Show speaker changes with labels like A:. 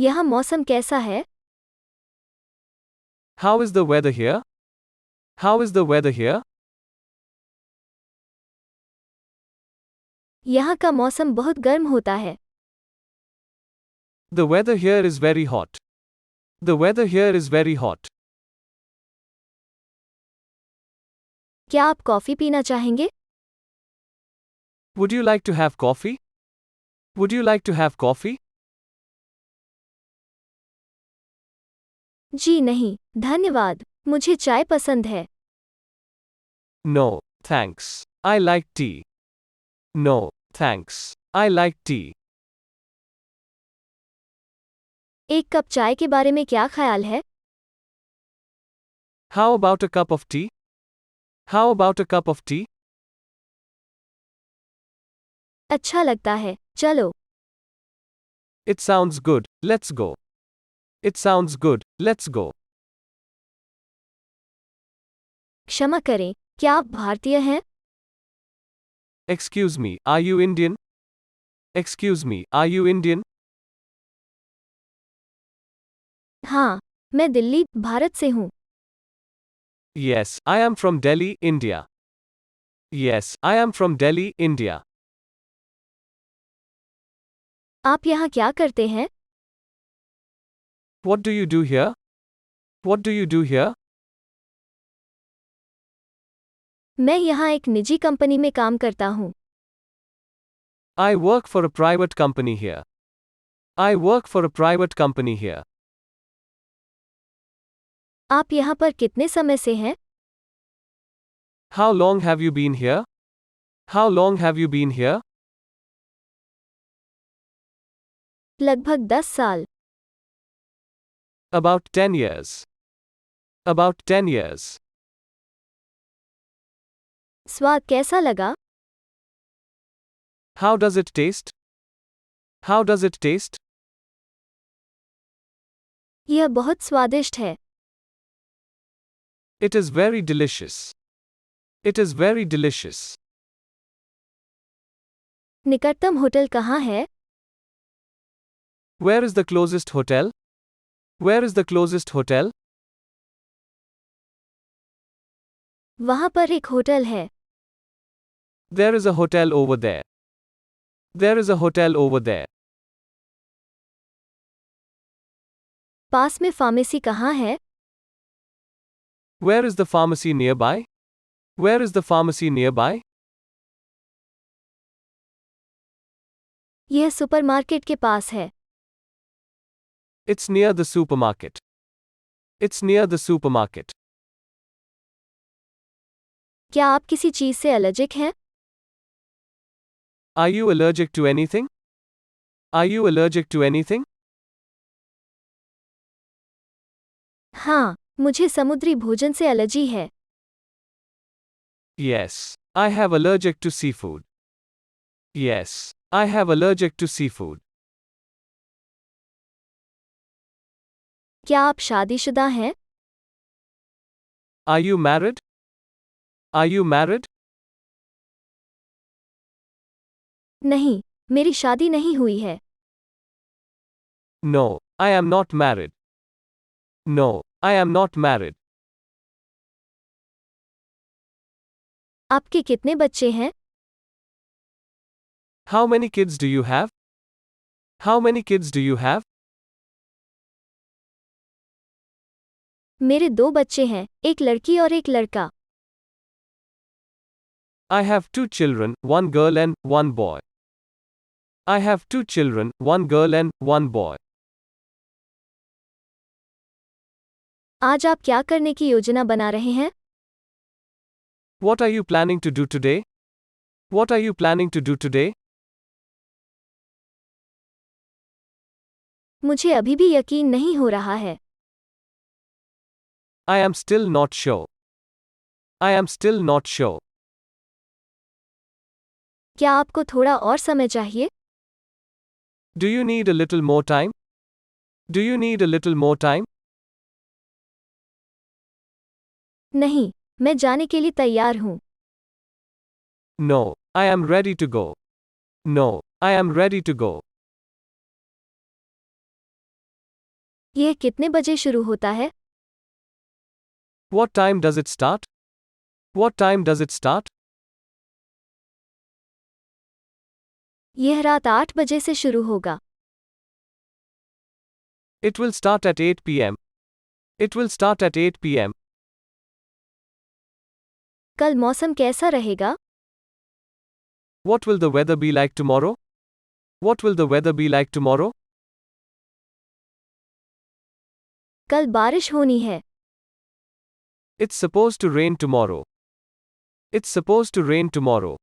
A: यहाँ मौसम कैसा है?
B: How is the weather here? How is the weather here?
A: यहाँ का मौसम बहुत गर्म होता है।
B: The weather here is very hot. The weather here is very hot.
A: क्या आप कॉफी पीना चाहेंगे?
B: Would you like to have coffee? Would you like to have coffee?
A: जी नहीं, धन्यवाद। मुझे चाय पसंद है।
B: No, thanks. I like tea. No, thanks. I like tea.
A: एक कप चाय के बारे में क्या ख्याल है?
B: How about a cup of tea? How about a cup of tea?
A: अच्छा लगता है, चलो।
B: It sounds good, let's go. It sounds good, let's go.
A: क्षमा करें, क्या आप भारतीय हैं?
B: Excuse me, are you Indian? Excuse me, are you Indian?
A: हाँ, मैं दिल्ली, भारत से हूँ।
B: Yes, I am from Delhi, India. Yes, I am from Delhi, India.
A: आप यहाँ क्या करते हैं?
B: What do you do here? What do you do here?
A: मैं यहाँ एक निजी कंपनी में काम करता हूँ।
B: I work for a private company here. I work for a private company here.
A: आप यहाँ पर कितने समय से हैं?
B: How long have you been here? How long have you been here?
A: लगभग 10 साल।
B: About 10 years. About 10 years.
A: स्वाद कैसा लगा?
B: How does it taste? How does it taste?
A: यह बहुत स्वादिष्ट है।
B: It is very delicious. It is very delicious.
A: निकटतम होटल कहाँ है?
B: Where is the closest hotel? Where is the closest hotel?
A: वहाँ पर एक होटल है।
B: There is a hotel over there. There is a hotel over there.
A: पास में pharmacy कहाँ है?
B: Where is the pharmacy nearby? Where is the pharmacy nearby?
A: यह supermarket के पास है।
B: It's near the supermarket. It's near the supermarket.
A: क्या आप किसी चीज़ से एलर्जिक हैं?
B: Are you allergic to anything? Are you allergic to anything?
A: हाँ, मुझे समुद्री भोजन से एलर्जी है।
B: Yes, I have allergic to seafood. Yes, I have allergic to seafood.
A: क्या आप शादीशुदा हैं?
B: Are you married? Are you married?
A: नहीं, मेरी शादी नहीं हुई है।
B: No, I am not married. No, I am not married.
A: आपके कितने बच्चे हैं?
B: How many kids do you have? How many kids do you have?
A: मेरे 2 बच्चे हैं, एक लड़की और एक लड़का।
B: I have 2 children, one girl and one boy. I have 2 children, one girl and one boy.
A: आज आप क्या करने की योजना बना रहे हैं?
B: What are you planning to do today? What are you planning to do today?
A: मुझे अभी भी यकीन नहीं हो रहा है।
B: I am still not sure. I am still not sure.
A: क्या आपको थोड़ा और समय चाहिए?
B: Do you need a little more time? Do you need a little more time?
A: नहीं, मैं जाने के लिए तैयार हूँ।
B: No, I am ready to go. No, I am ready to go.
A: यह कितने बजे शुरू होता है?
B: What time does it start? What time does it start?
A: यह रात 8 बजे से शुरू होगा।
B: It will start at 8 p.m. It will start at 8 p.m.
A: कल मौसम कैसा रहेगा?
B: What will the weather be like tomorrow? What will the weather be like tomorrow?
A: कल बारिश होनी है।
B: It's supposed to rain tomorrow. It's supposed to rain tomorrow.